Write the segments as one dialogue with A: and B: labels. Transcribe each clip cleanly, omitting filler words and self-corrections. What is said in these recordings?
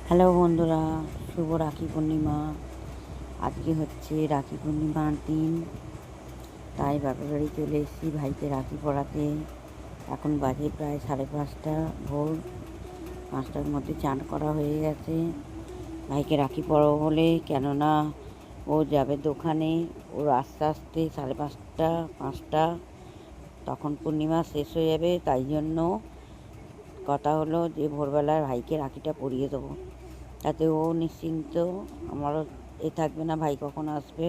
A: Hello বন্ধুরা, শুভ রাখি পূর্ণিমা। আজকে হচ্ছে রাখি পূর্ণিমার দিন, তাই বাপের বাড়ি চলে এসেছি ভাইকে রাখি পরাতে। এখন বাজে প্রায় 5:30 ভোর। 5টার মধ্যে চান করা হয়ে গেছে। ভাইকে রাখি পরাবো বলে, কেননা ও যাবে দোকানে। ওর আস্তে আস্তে 5:30 5টা, তখন পূর্ণিমা শেষ হয়ে যাবে। তাই জন্য কথা হলো যে ভোরবেলায় ভাইকে রাখিটা পরিয়ে দেবো, তাতে ও নিশ্চিন্ত, আমারও থাকবে না ভাই কখন আসবে।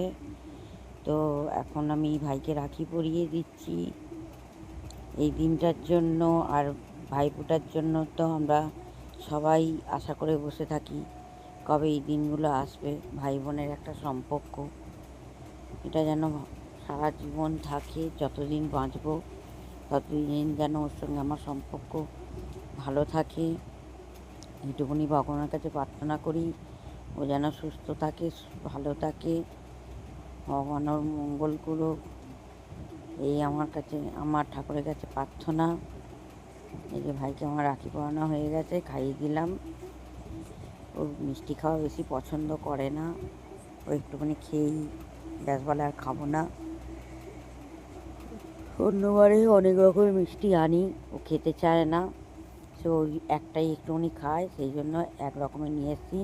A: তো এখন আমি ভাইকে রাখি পরিয়ে দিচ্ছি এই দিনটার জন্য। আর ভাইফোঁটার জন্য তো আমরা সবাই আশা করে বসে থাকি কবে এই দিনগুলো আসবে। ভাই বোনের একটা সম্পর্ক, এটা যেন সারা জীবন থাকে। যতদিন বাঁচব ততদিন যেন ওর সঙ্গে আমার সম্পর্ক ভালো থাকে, এইটুকুনি ভগবানের কাছে প্রার্থনা করি। ও যেন সুস্থ থাকে, ভালো থাকে, ভগবান ওর মঙ্গল করুক, এই আমার ঠাকুরের কাছে প্রার্থনা। এই যে ভাইকে আমার রাখি পরানো হয়ে গেছে, খাইয়ে দিলাম। ও মিষ্টি খাওয়া বেশি পছন্দ করে না, ও একটুখানি খেয়েই ব্যাস বলে আর খাবো না। অন্যবারে অনেক রকমের মিষ্টি আনি, ও খেতে চায় না, সে ওই একটাই একটুখানি খায়, সেই জন্য এক রকমের নিয়ে এসেছি।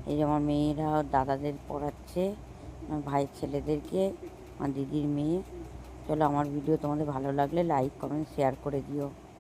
A: এই যে আমার মেয়েরা দাদাদের পড়াচ্ছে, আমার ভাইয়ের ছেলেদেরকে, আমার দিদির মেয়ে। চলো, আমার ভিডিও তোমাদের ভালো লাগলে লাইক কমেন্ট শেয়ার করে দিও।